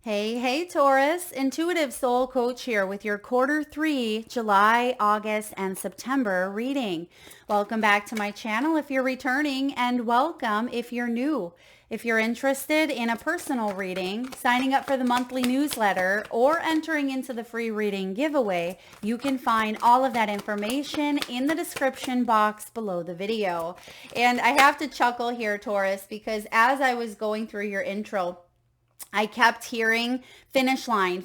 Hey, Taurus, Intuitive Soul Coach here with your quarter 3, July, August, and September reading. Welcome back to my channel if you're returning, and welcome if you're new. If you're interested in a personal reading, signing up for the monthly newsletter, or entering into the free reading giveaway, you can find all of that information in the description box below the video. And I have to chuckle here, Taurus, because as I was going through your intro, I kept hearing finish line,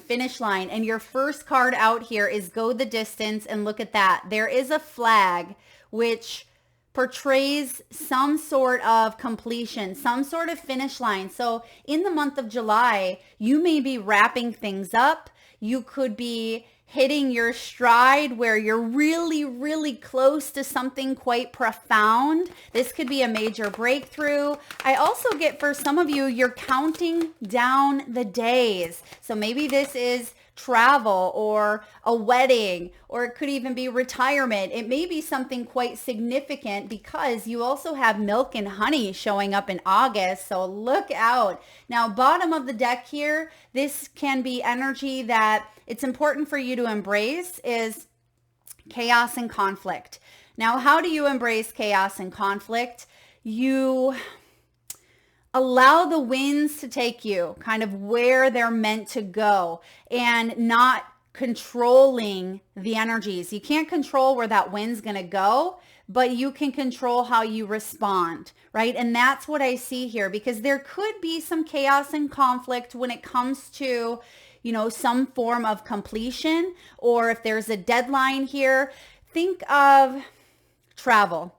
and your first card out here is go the distance, and look at that. There is a flag which portrays some sort of completion, some sort of finish line. So in the month of July, you may be wrapping things up. You could be hitting your stride where you're really close to something quite profound. This could be a major breakthrough. I also get for some of you, you're counting down the days. So maybe this is travel or a wedding, or it could even be retirement. It may be something quite significant because you also have milk and honey showing up in August. So look out. Now, bottom of the deck here, this can be energy that it's important for you to embrace is chaos and conflict. Now, how do you embrace chaos and conflict? You allow the winds to take you kind of where they're meant to go and not controlling the energies. You can't control where that wind's going to go, but you can control how you respond, right? And that's what I see here, because there could be some chaos and conflict when it comes to, some form of completion, or if there's a deadline here. Think of travel.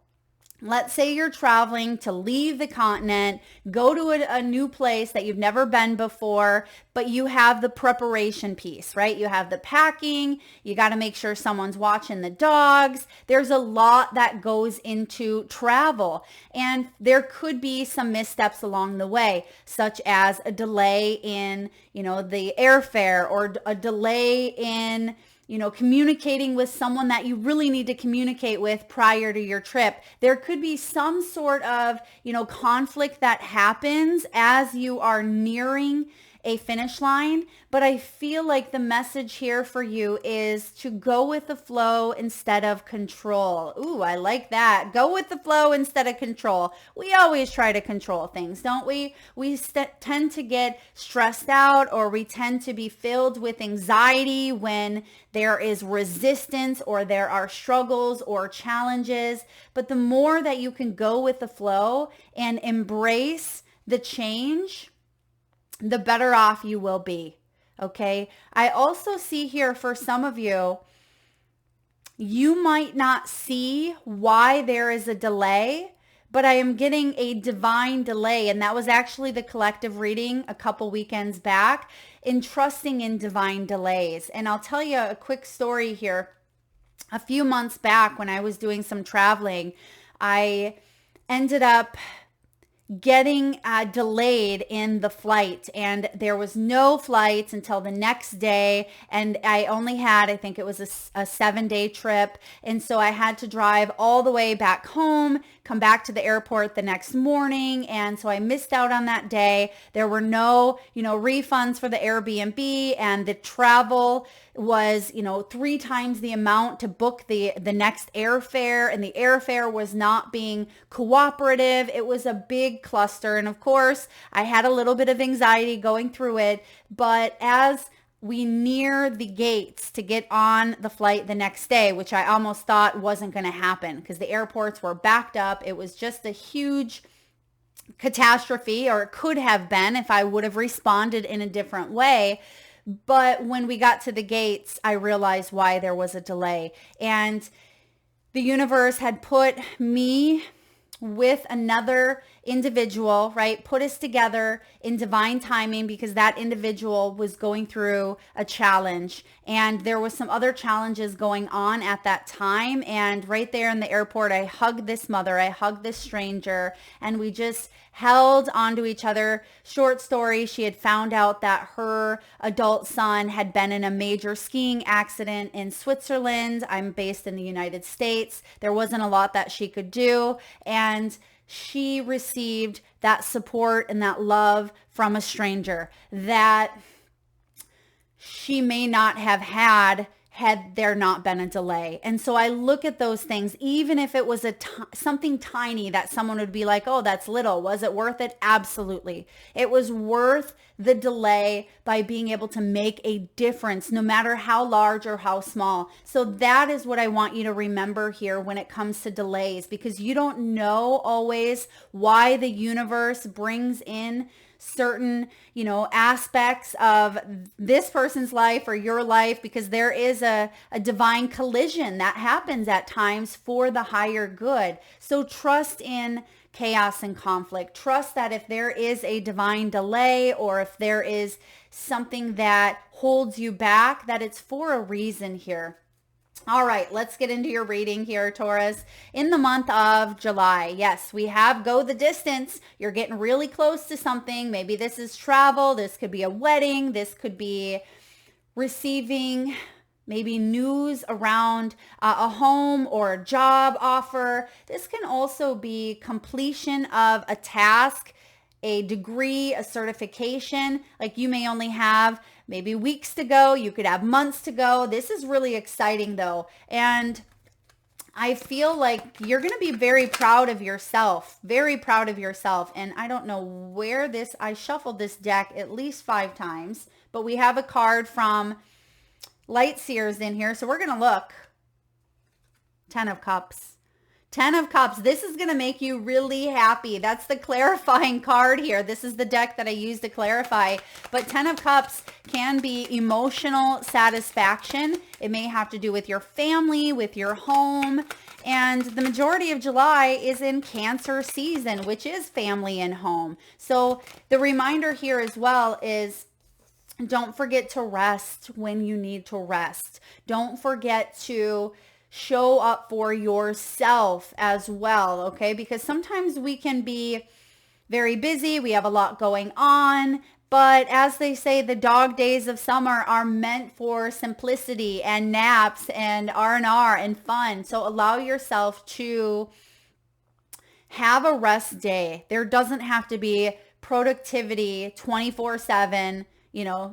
Let's say you're traveling to leave the continent, go to a new place that you've never been before, but you have the preparation piece, right? You have the packing. You got to make sure someone's watching the dogs. There's a lot that goes into travel, and there could be some missteps along the way, such as a delay in, the airfare, or a delay in communicating with someone that you really need to communicate with prior to your trip. There could be some sort of, conflict that happens as you are nearing a finish line. But I feel like the message here for you is to go with the flow instead of control. Ooh, I like that. Go with the flow instead of control. We always try to control things, don't we? We tend to get stressed out, or we tend to be filled with anxiety when there is resistance or there are struggles or challenges. But the more that you can go with the flow and embrace the change, the better off you will be. Okay. I also see here for some of you, you might not see why there is a delay, but I am getting a divine delay. And that was actually the collective reading a couple weekends back, in trusting in divine delays. And I'll tell you a quick story here. A few months back when I was doing some traveling, I ended up getting delayed in the flight, and there was no flights until the next day, and I only had, I think it was a 7-day trip, and so I had to drive all the way back home, come back to the airport the next morning, and so I missed out on that day. There were no refunds for the Airbnb, and the travel was 3 times the amount to book the next airfare, and the airfare was not being cooperative. It was a big cluster, and of course I had a little bit of anxiety going through it. But as we near the gates to get on the flight the next day, which I almost thought wasn't going to happen because the airports were backed up, it was just a huge catastrophe, or it could have been if I would have responded in a different way. But when we got to the gates, I realized why there was a delay. And the universe had put me with another individual, right? Put us together in divine timing, because that individual was going through a challenge, and there was some other challenges going on at that time. And right there in the airport, I hugged this mother, I hugged this stranger, and we just held onto each other. Short story, she had found out that her adult son had been in a major skiing accident in Switzerland. I'm based in the United States. There wasn't a lot that she could do, and she received that support and that love from a stranger that she may not have had there not been a delay. And so I look at those things, even if it was something tiny that someone would be like, oh, that's little. Was it worth it? Absolutely. It was worth the delay by being able to make a difference, no matter how large or how small. So that is what I want you to remember here when it comes to delays, because you don't know always why the universe brings in certain, aspects of this person's life or your life, because there is a divine collision that happens at times for the higher good. So trust in chaos and conflict. Trust that if there is a divine delay, or if there is something that holds you back, that it's for a reason here. All right, let's get into your reading here, Taurus. In the month of July, yes, we have go the distance. You're getting really close to something. Maybe this is travel. This could be a wedding. This could be receiving maybe news around a home or a job offer. This can also be completion of a task, a degree, a certification. Like you may only have maybe weeks to go. You could have months to go. This is really exciting though. And I feel like you're going to be very proud of yourself, very proud of yourself. And I don't know where I shuffled this deck at least 5 times, but we have a card from Light Seers in here. So we're going to look. 10 of Cups. 10 of Cups. This is going to make you really happy. That's the clarifying card here. This is the deck that I use to clarify. But 10 of Cups can be emotional satisfaction. It may have to do with your family, with your home. And the majority of July is in Cancer season, which is family and home. So the reminder here as well is, don't forget to rest when you need to rest. Don't forget to show up for yourself as well, okay? Because sometimes we can be very busy. We have a lot going on. But as they say, the dog days of summer are meant for simplicity and naps and R&R and fun. So allow yourself to have a rest day. There doesn't have to be productivity 24/7,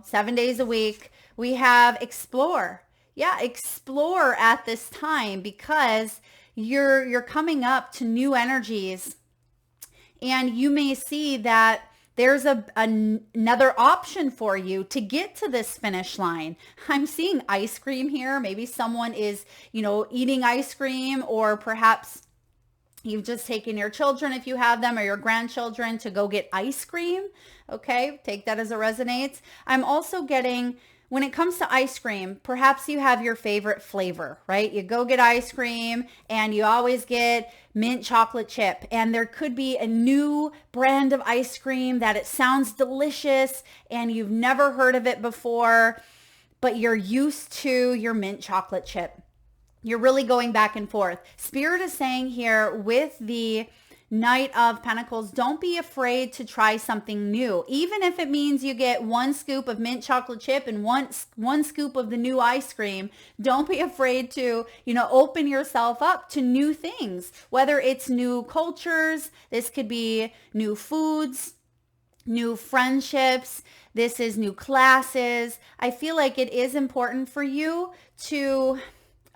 7 days a week. We have explore. Yeah, explore at this time, because you're coming up to new energies, and you may see that there's another option for you to get to this finish line. I'm seeing ice cream here. Maybe someone is, eating ice cream, or perhaps you've just taken your children, if you have them, or your grandchildren to go get ice cream. Okay, take that as it resonates. I'm also getting, when it comes to ice cream, perhaps you have your favorite flavor, right? You go get ice cream and you always get mint chocolate chip, and there could be a new brand of ice cream that it sounds delicious and you've never heard of it before, but you're used to your mint chocolate chip. You're really going back and forth. Spirit is saying here with the Knight of Pentacles, don't be afraid to try something new. Even if it means you get 1 scoop of mint chocolate chip and one scoop of the new ice cream, don't be afraid to, open yourself up to new things. Whether it's new cultures, this could be new foods, new friendships, this is new classes. I feel like it is important for you to,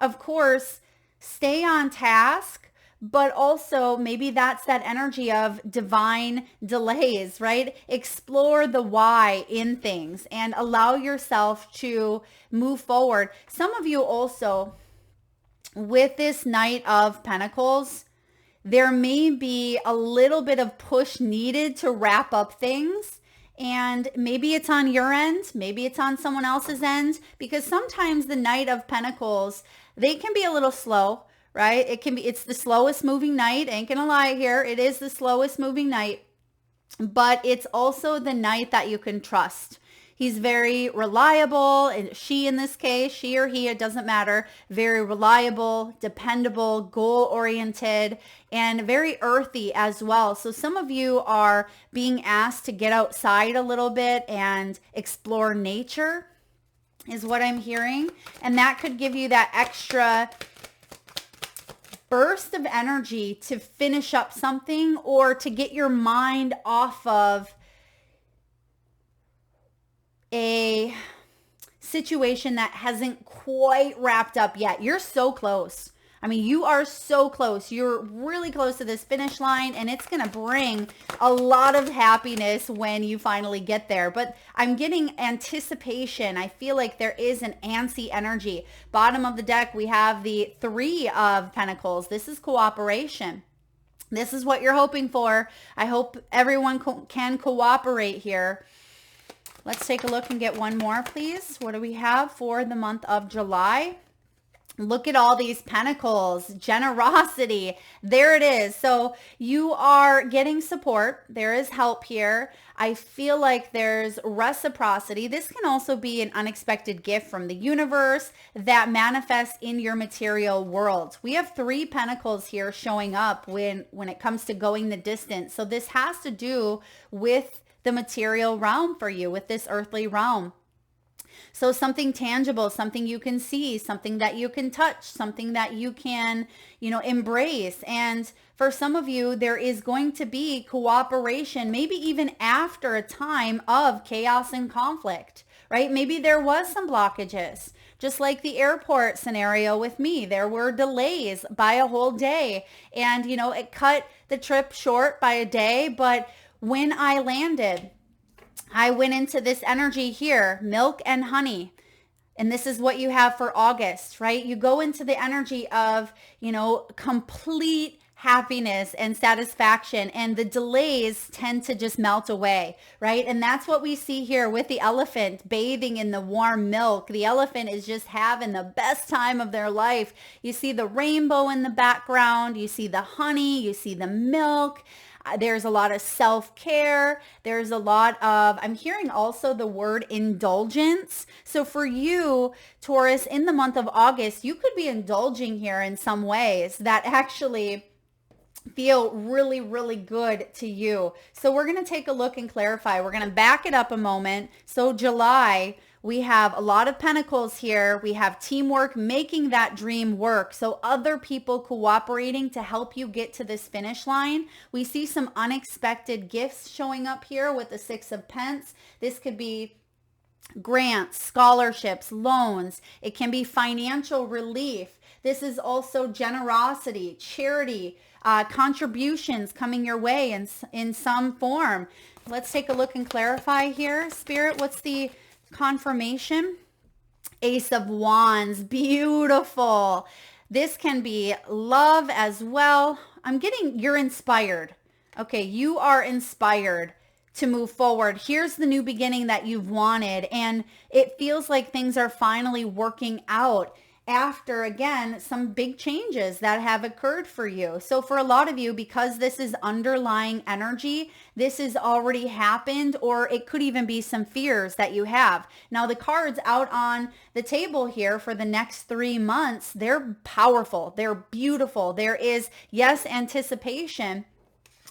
of course, stay on task, but also maybe that's that energy of divine delays, right? Explore the why in things and allow yourself to move forward. Some of you also, with this Knight of Pentacles, there may be a little bit of push needed to wrap up things. And maybe it's on your end, maybe it's on someone else's end, because sometimes the Knight of Pentacles, they can be a little slow, right? It's the slowest moving knight. Ain't gonna lie here. It is the slowest moving knight, but it's also the knight that you can trust. He's very reliable, and she in this case, she or he, it doesn't matter, very reliable, dependable, goal-oriented, and very earthy as well. So some of you are being asked to get outside a little bit and explore nature, is what I'm hearing. And that could give you that extra burst of energy to finish up something, or to get your mind off of a situation that hasn't quite wrapped up yet. You're so close. I mean, you are so close. You're really close to this finish line, and it's going to bring a lot of happiness when you finally get there. But I'm getting anticipation. I feel like there is an antsy energy. Bottom of the deck, we have the Three of Pentacles. This is cooperation. This is what you're hoping for. I hope everyone can cooperate here. Let's take a look and get one more, please. What do we have for the month of July? Look at all these pentacles, generosity. There it is. So you are getting support. There is help here. I feel like there's reciprocity. This can also be an unexpected gift from the universe that manifests in your material world. We have Three Pentacles here showing up when it comes to going the distance. So this has to do with the material realm for you, with this earthly realm. So something tangible, something you can see, something that you can touch, something that you can, embrace. And for some of you, there is going to be cooperation, maybe even after a time of chaos and conflict, right? Maybe there was some blockages, just like the airport scenario with me. There were delays by a whole day, and, it cut the trip short by a day. But when I landed, I went into this energy here, milk and honey. And this is what you have for August, right? You go into the energy of, complete happiness and satisfaction, and the delays tend to just melt away, right? And that's what we see here with the elephant bathing in the warm milk. The elephant is just having the best time of their life. You see the rainbow in the background. You see the honey. You see the milk. There's a lot of self-care. There's a lot of, I'm hearing also the word indulgence. So for you, Taurus, in the month of August, you could be indulging here in some ways that actually feel really, really good to you. So we're going to take a look and clarify. We're going to back it up a moment. So July, we have a lot of pentacles here. We have teamwork, making that dream work. So other people cooperating to help you get to this finish line. We see some unexpected gifts showing up here with the Six of Pence. This could be grants, scholarships, loans. It can be financial relief. This is also generosity, charity, contributions coming your way in some form. Let's take a look and clarify here. Spirit, what's the confirmation? Ace of Wands, beautiful. This can be love as well. I'm getting, you're inspired. Okay, you are inspired to move forward. Here's the new beginning that you've wanted, and it feels like things are finally working out after, again, some big changes that have occurred for you. So for a lot of you, because this is underlying energy, this has already happened, or it could even be some fears that you have. Now, the cards out on the table here for the next 3 months, they're powerful. They're beautiful. There is, yes, anticipation,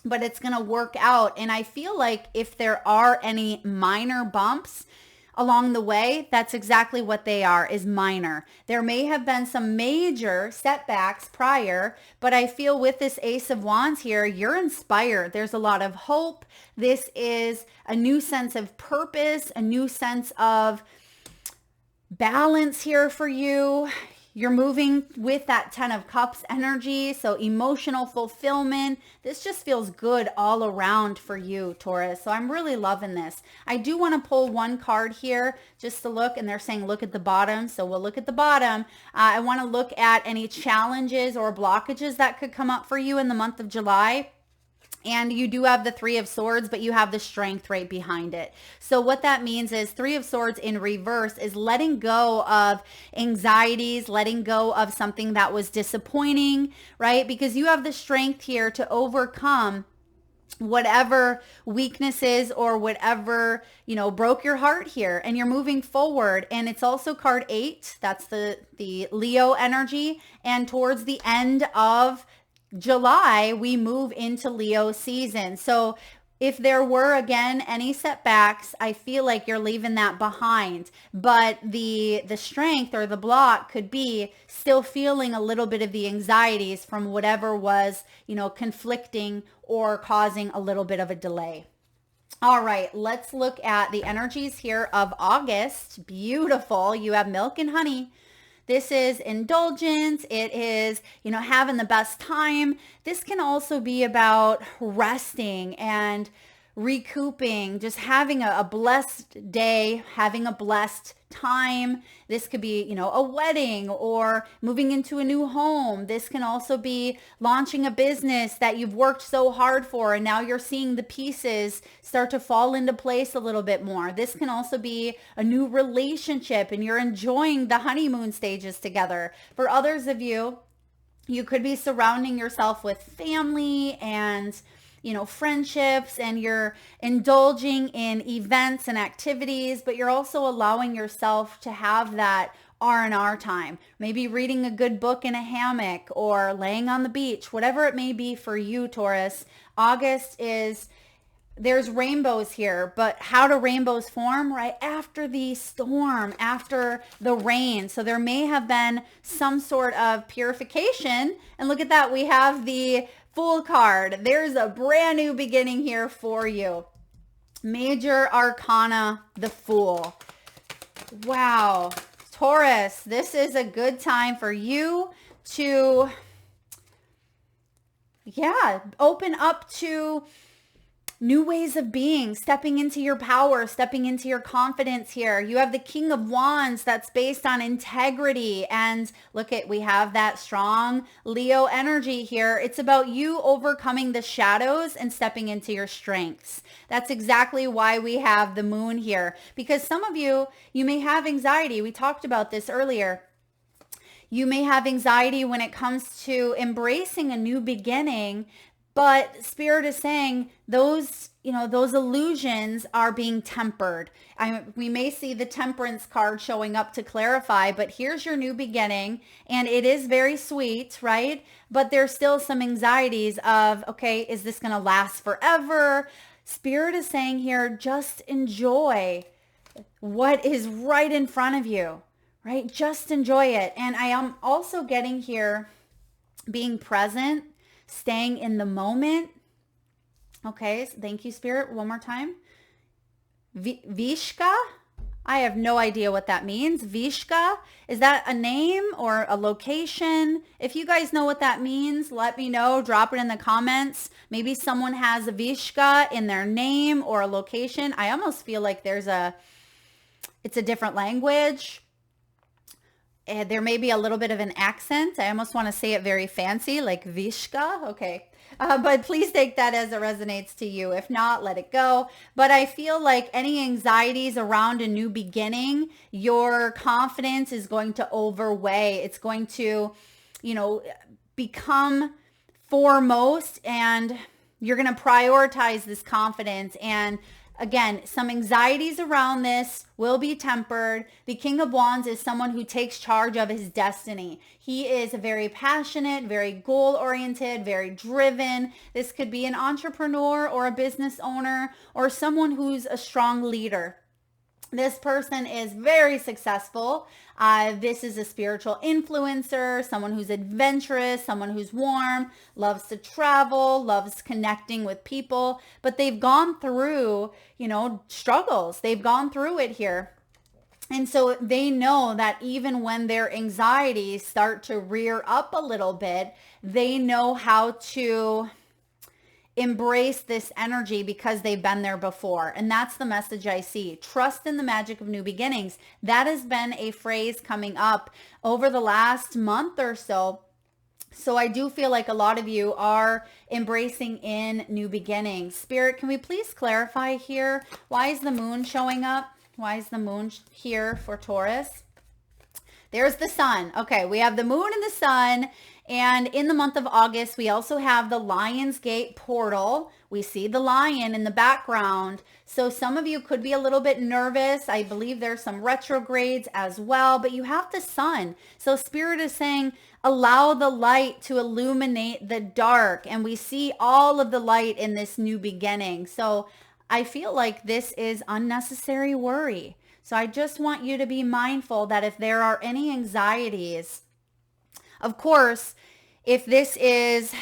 but it's going to work out. And I feel like if there are any minor bumps along the way, that's exactly what they are, is minor. There may have been some major setbacks prior, but I feel with this Ace of Wands here, you're inspired. There's a lot of hope. This is a new sense of purpose, a new sense of balance here for you. You're moving with that 10 of Cups energy, so emotional fulfillment. This just feels good all around for you, Taurus. So I'm really loving this. I do want to pull one card here just to look, and they're saying look at the bottom. So we'll look at the bottom. I want to look at any challenges or blockages that could come up for you in the month of July. And you do have the Three of Swords, but you have the Strength right behind it. So what that means is Three of Swords in reverse is letting go of anxieties, letting go of something that was disappointing, right? Because you have the strength here to overcome whatever weaknesses or whatever, broke your heart here, and you're moving forward. And it's also card 8. That's the Leo energy. And towards the end of July, we move into Leo season. So if there were, again, any setbacks, I feel like you're leaving that behind. But the strength or the block could be still feeling a little bit of the anxieties from whatever was, conflicting or causing a little bit of a delay. All right, let's look at the energies here of August. Beautiful. You have milk and honey. This is indulgence. It is, having the best time. This can also be about resting and recouping, just having a blessed day, having a blessed time. This could be, a wedding or moving into a new home. This can also be launching a business that you've worked so hard for, and now you're seeing the pieces start to fall into place a little bit more. This can also be a new relationship and you're enjoying the honeymoon stages together. For others of you, you could be surrounding yourself with family and friendships, and you're indulging in events and activities, but you're also allowing yourself to have that R&R time, maybe reading a good book in a hammock or laying on the beach, whatever it may be for you, Taurus. August is, there's rainbows here, but how do rainbows form? Right after the storm, after the rain. So there may have been some sort of purification. And look at that. We have the Fool card. There's a brand new beginning here for you. Major Arcana, the Fool. Wow. Taurus, this is a good time for you to, open up to new ways of being, stepping into your power, stepping into your confidence here. You have the King of Wands that's based on integrity. And we have that strong Leo energy here. It's about you overcoming the shadows and stepping into your strengths. That's exactly why we have the moon here. Because some of you may have anxiety. We talked about this earlier. You may have anxiety when it comes to embracing a new beginning. But Spirit is saying those illusions are being tempered. We may see the Temperance card showing up to clarify, but here's your new beginning, and it is very sweet, right? But there's still some anxieties of, okay, is this going to last forever? Spirit is saying here, just enjoy what is right in front of you, right? Just enjoy it. And I am also getting here being present, staying in the moment. Okay, thank you, Spirit. One more time. Vishka? I have no idea what that means. Vishka? Is that a name or a location? If you guys know what that means, let me know. Drop it in the comments. Maybe someone has a Vishka in their name or a location. I almost feel like it's a different language. There may be a little bit of an accent. I almost want to say it very fancy, like Vishka. Okay. But please take that as it resonates to you. If not, let it go. But I feel like any anxieties around a new beginning, your confidence is going to overweigh. It's going to, become foremost, and you're going to prioritize this confidence. And again, some anxieties around this will be tempered. The King of Wands is someone who takes charge of his destiny. He is very passionate, very goal-oriented, very driven. This could be an entrepreneur or a business owner or someone who's a strong leader. This person is very successful. This is a spiritual influencer, someone who's adventurous, someone who's warm, loves to travel, loves connecting with people, but they've gone through, struggles. They've gone through it here. And so they know that even when their anxieties start to rear up a little bit, they know how to embrace this energy because they've been there before. And that's the message I see. Trust in the magic of new beginnings. That has been a phrase coming up over the last month or so. So I do feel like a lot of you are embracing in new beginnings. Spirit, can we please clarify here? Why is the moon showing up? Why is the moon here for Taurus? There's the sun. Okay, we have the moon and the sun. And in the month of August, we also have the Lion's Gate portal. We see the lion in the background. So some of you could be a little bit nervous. I believe there's some retrogrades as well, but you have the sun. So Spirit is saying, allow the light to illuminate the dark. And we see all of the light in this new beginning. So I feel like this is unnecessary worry. So I just want you to be mindful that if there are any anxieties, of course, if this is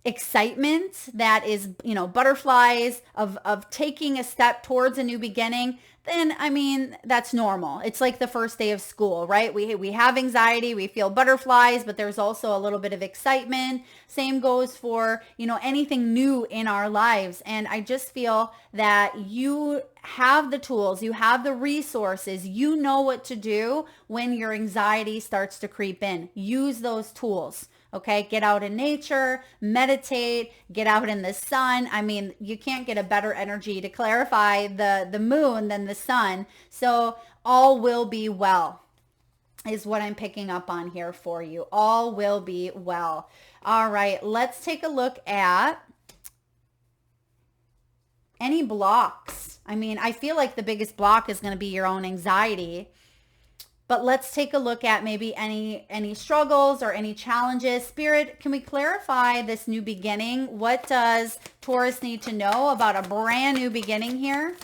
excitement that is, butterflies of taking a step towards a new beginning, then I mean, that's normal. It's like the first day of school, right? We have anxiety, we feel butterflies, but there's also a little bit of excitement. Same goes for, anything new in our lives. And I just feel that you have the tools, you have the resources, you know what to do when your anxiety starts to creep in. Use those tools. Okay, get out in nature, meditate, get out in the sun. I mean, you can't get a better energy to clarify the moon than the sun. So all will be well is what I'm picking up on here for you. All will be well. All right, let's take a look at any blocks. I mean, I feel like the biggest block is going to be your own anxiety. But let's take a look at maybe any struggles or any challenges. Spirit, can we clarify this new beginning? What does Taurus need to know about a brand new beginning here?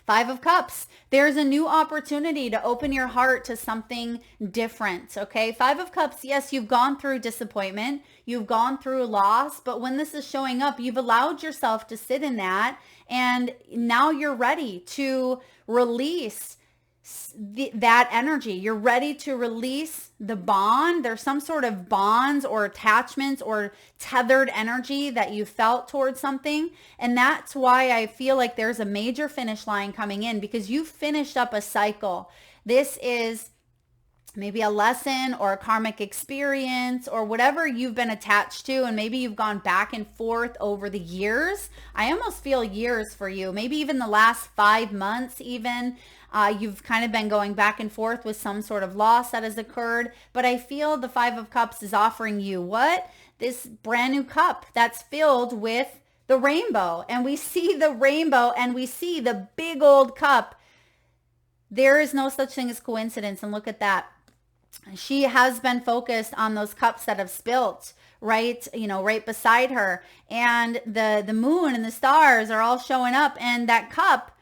5 of Cups. There's a new opportunity to open your heart to something different, okay? 5 of Cups, yes, you've gone through disappointment. You've gone through loss. But when this is showing up, you've allowed yourself to sit in that. And now you're ready to release that energy. You're ready to release the bond. There's some sort of bonds or attachments or tethered energy that you felt towards something. And that's why I feel like there's a major finish line coming in, because you finished up a cycle. This is maybe a lesson or a karmic experience or whatever you've been attached to, and maybe you've gone back and forth over the years. I almost feel years for you, maybe even the last 5 months even. You've kind of been going back and forth with some sort of loss that has occurred. But I feel the 5 of Cups is offering you what? This brand new cup that's filled with the rainbow. And we see the rainbow and we see the big old cup. There is no such thing as coincidence. And look at that. She has been focused on those cups that have spilt right beside her. And the moon and the stars are all showing up. And that cup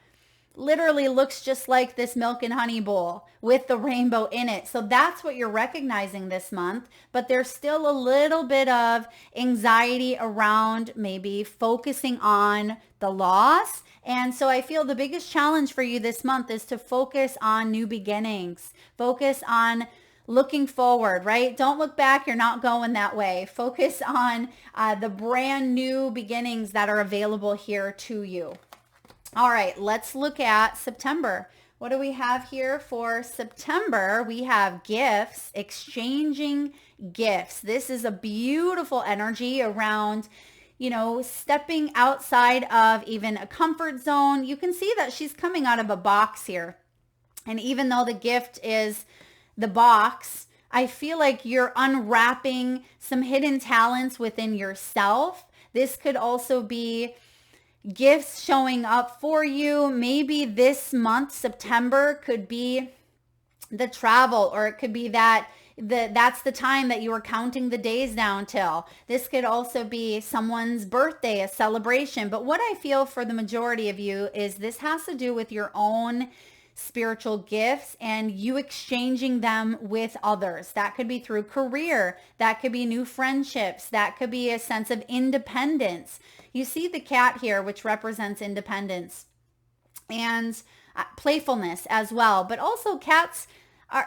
literally looks just like this milk and honey bowl with the rainbow in it. So that's what you're recognizing this month. But there's still a little bit of anxiety around maybe focusing on the loss. And so I feel the biggest challenge for you this month is to focus on new beginnings. Focus on looking forward, right? Don't look back. You're not going that way. Focus on the brand new beginnings that are available here to you. All right, let's look at September. What do we have here for September? We have gifts, exchanging gifts. This is a beautiful energy around, stepping outside of even a comfort zone. You can see that she's coming out of a box here. And even though the gift is the box, I feel like you're unwrapping some hidden talents within yourself. This could also be gifts showing up for you. Maybe this month, September, could be the travel, or it could be that's the time that you were counting the days down till. This could also be someone's birthday, a celebration. But what I feel for the majority of you is this has to do with your own spiritual gifts and you exchanging them with others. That could be through career. That could be new friendships. That could be a sense of independence. You see the cat here, which represents independence and playfulness as well. But also cats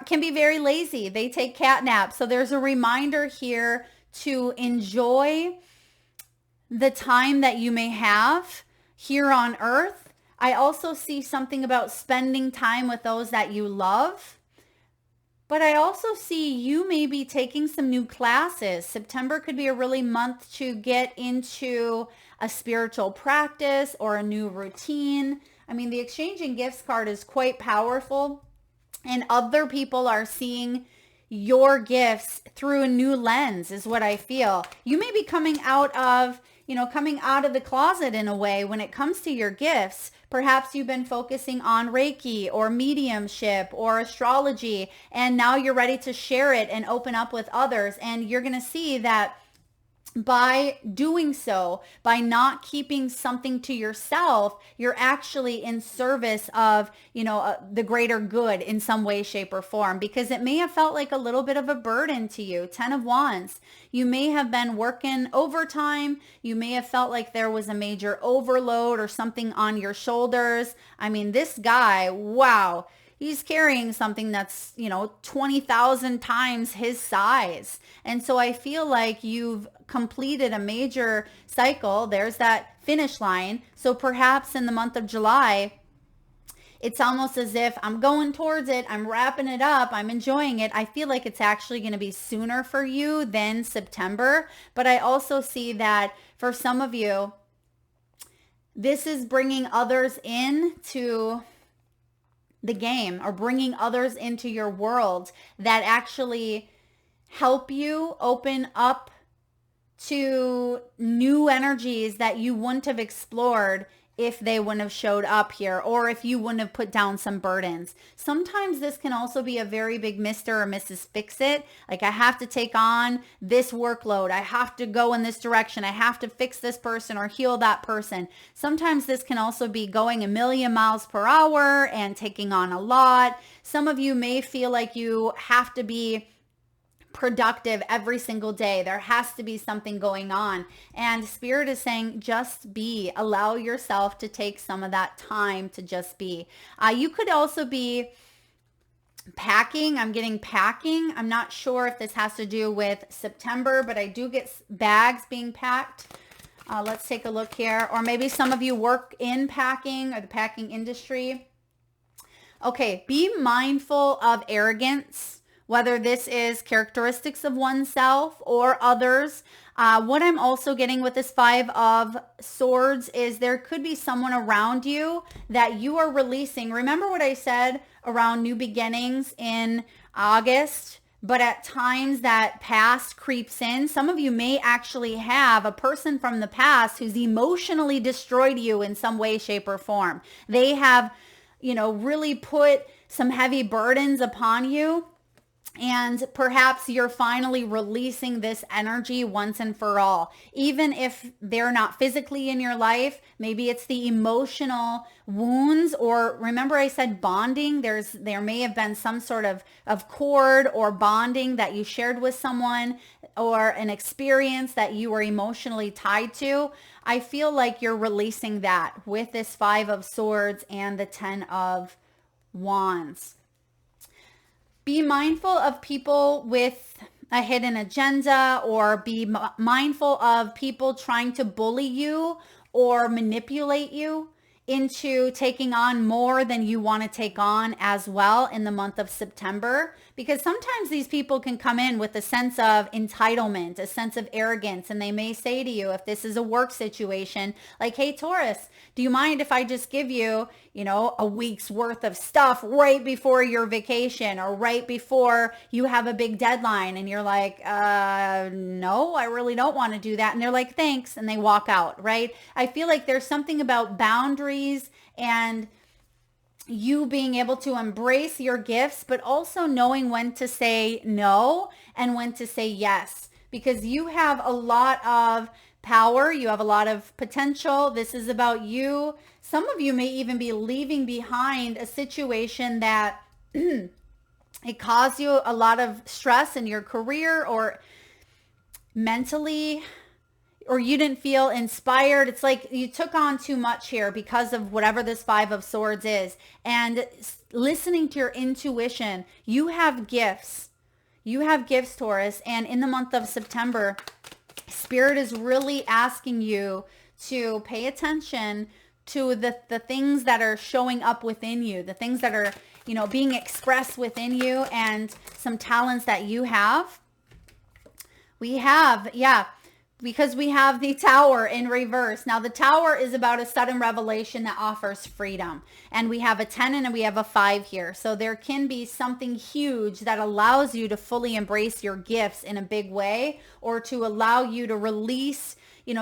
can be very lazy. They take cat naps. So there's a reminder here to enjoy the time that you may have here on earth. I also see something about spending time with those that you love. But I also see you maybe taking some new classes. September could be a really month to get into a spiritual practice or a new routine. I mean, the exchanging gifts card is quite powerful, and other people are seeing your gifts through a new lens is what I feel. You may be coming out of the closet in a way when it comes to your gifts. Perhaps you've been focusing on Reiki or mediumship or astrology, and now you're ready to share it and open up with others. And you're going to see that by doing so, by not keeping something to yourself, you're actually in service of, the greater good in some way, shape, or form, because it may have felt like a little bit of a burden to you. 10 of Wands. You may have been working overtime. You may have felt like there was a major overload or something on your shoulders. I mean, this guy, wow. He's carrying something that's, 20,000 times his size. And so I feel like you've completed a major cycle. There's that finish line. So perhaps in the month of July, it's almost as if I'm going towards it. I'm wrapping it up. I'm enjoying it. I feel like it's actually going to be sooner for you than September. But I also see that for some of you, this is bringing others into the game, or bringing others into your world that actually help you open up to new energies that you wouldn't have explored if they wouldn't have showed up here, or if you wouldn't have put down some burdens. Sometimes this can also be a very big Mr. or Mrs. Fix-It. Like, I have to take on this workload. I have to go in this direction. I have to fix this person or heal that person. Sometimes this can also be going a million miles per hour and taking on a lot. Some of you may feel like you have to be productive every single day. There has to be something going on. And Spirit is saying, just be. Allow yourself to take some of that time to just be. You could also be packing. I'm getting packing. I'm not sure if this has to do with September, but I do get bags being packed. Let's take a look here. Or maybe some of you work in packing or the packing industry. Okay, be mindful of arrogance, whether this is characteristics of oneself or others. What I'm also getting with this 5 of Swords is there could be someone around you that you are releasing. Remember what I said around new beginnings in August? But at times that past creeps in. Some of you may actually have a person from the past who's emotionally destroyed you in some way, shape, or form. They have, really put some heavy burdens upon you. And perhaps you're finally releasing this energy once and for all. Even if they're not physically in your life, maybe it's the emotional wounds, or remember I said bonding. There may have been some sort of cord or bonding that you shared with someone, or an experience that you were emotionally tied to. I feel like you're releasing that with this 5 of Swords and the 10 of Wands. Be mindful of people with a hidden agenda, or be mindful of people trying to bully you or manipulate you into taking on more than you want to take on as well in the month of September. Because sometimes these people can come in with a sense of entitlement, a sense of arrogance, and they may say to you, if this is a work situation, like, hey, Taurus, do you mind if I just give you, a week's worth of stuff right before your vacation, or right before you have a big deadline? And you're like, no, I really don't want to do that. And they're like, thanks. And they walk out, right? I feel like there's something about boundaries and you being able to embrace your gifts, but also knowing when to say no and when to say yes, because you have a lot of power. You have a lot of potential. This is about you. Some of you may even be leaving behind a situation that it caused you a lot of stress in your career, or mentally, or you didn't feel inspired. It's like you took on too much here because of whatever this 5 of Swords is. And listening to your intuition, you have gifts. You have gifts, Taurus. And in the month of September, Spirit is really asking you to pay attention to the things that are showing up within you, the things that are, being expressed within you, and some talents that you have. We have, because we have the Tower in reverse. Now, the Tower is about a sudden revelation that offers freedom. And we have a 10 and we have a 5 here. So there can be something huge that allows you to fully embrace your gifts in a big way, or to allow you to release,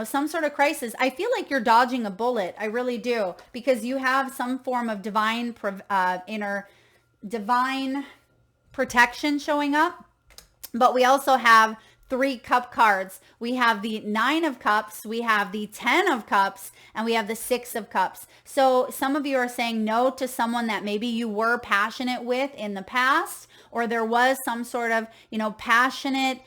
some sort of crisis. I feel like you're dodging a bullet. I really do, because you have some form of divine protection showing up. But we also have three cup cards. We have the 9 of cups, we have the 10 of cups, and we have the 6 of cups. So some of you are saying no to someone that maybe you were passionate with in the past, or there was some sort of, passionate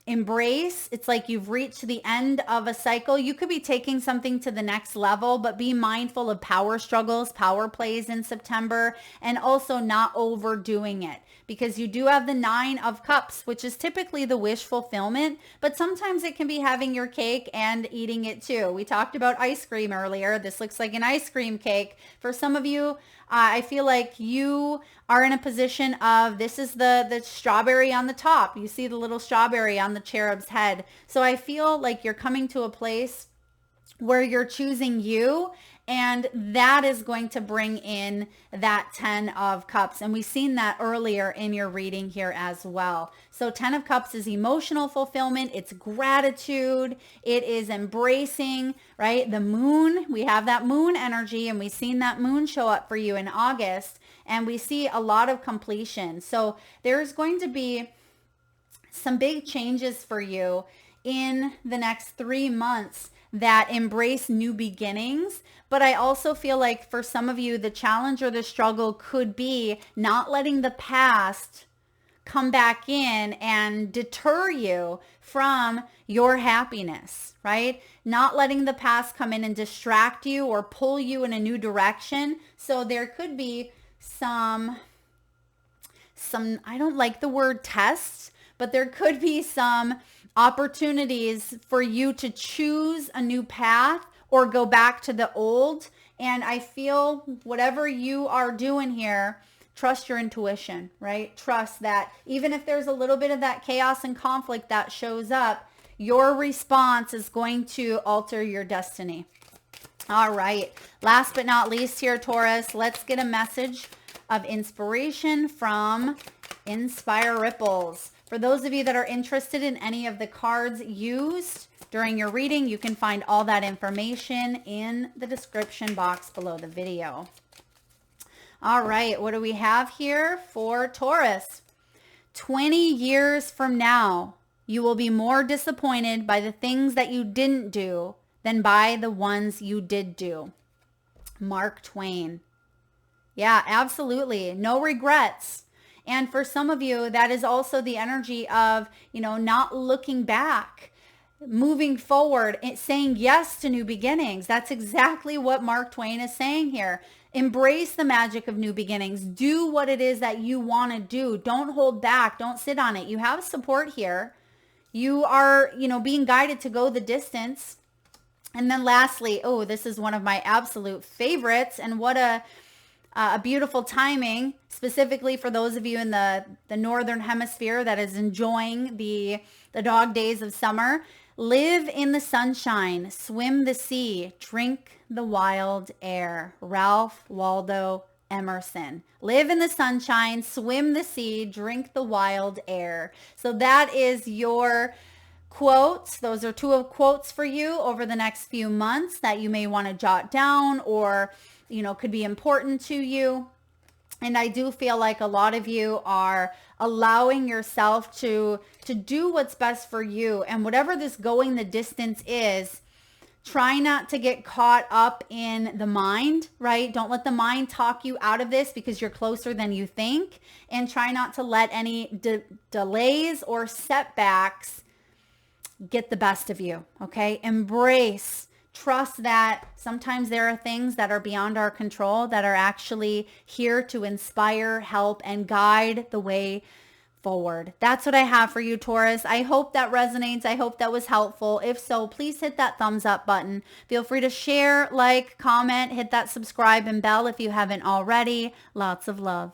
embrace. It's like you've reached the end of a cycle. You could be taking something to the next level, but be mindful of power struggles, power plays in September, and also not overdoing it, because you do have the 9 of cups, which is typically the wish fulfillment, but sometimes it can be having your cake and eating it too. We talked about ice cream earlier. This looks like an ice cream cake. For some of you, I feel like you are in a position of, this is the strawberry on the top. You see the little strawberry on the cherub's head. So I feel like you're coming to a place where you're choosing you, and that is going to bring in that 10 of cups. And we've seen that earlier in your reading here as well. So 10 of cups is emotional fulfillment. It's gratitude. It is embracing, right? The moon, we have that moon energy, and we've seen that moon show up for you in August, and we see a lot of completion. So there's going to be some big changes for you in the next 3 months that embrace new beginnings. But I also feel like for some of you, the challenge or the struggle could be not letting the past come back in and deter you from your happiness, right? Not letting the past come in and distract you or pull you in a new direction. So there could be some, I don't like the word tests, but there could be some opportunities for you to choose a new path or go back to the old. And I feel whatever you are doing here, trust your intuition, right? Trust that even if there's a little bit of that chaos and conflict that shows up, your response is going to alter your destiny. All right. Last but not least here, Taurus, let's get a message of inspiration from Inspire Ripples. For those of you that are interested in any of the cards used during your reading, you can find all that information in the description box below the video. All right, what do we have here for Taurus? 20 years from now, you will be more disappointed by the things that you didn't do than by the ones you did do. Mark Twain. Yeah, absolutely. No regrets. And for some of you, that is also the energy of, not looking back, moving forward, saying yes to new beginnings. That's exactly what Mark Twain is saying here. Embrace the magic of new beginnings. Do what it is that you want to do. Don't hold back. Don't sit on it. You have support here. You are, being guided to go the distance. And then lastly, this is one of my absolute favorites. And what a beautiful timing, specifically for those of you in the northern hemisphere that is enjoying the dog days of summer. Live in the sunshine, swim the sea, drink the wild air. Ralph Waldo Emerson. Live in the sunshine, swim the sea, drink the wild air. So that is your quotes. Those are 2 of quotes for you over the next few months that you may want to jot down or could be important to you. And I do feel like a lot of you are allowing yourself to do what's best for you. And whatever this going the distance is, try not to get caught up in the mind, right? Don't let the mind talk you out of this because you're closer than you think. And try not to let any delays or setbacks get the best of you, okay? Embrace. Trust that sometimes there are things that are beyond our control that are actually here to inspire, help, and guide the way forward. That's what I have for you, Taurus. I hope that resonates. I hope that was helpful. If so, please hit that thumbs up button. Feel free to share, like, comment, hit that subscribe and bell if you haven't already. Lots of love.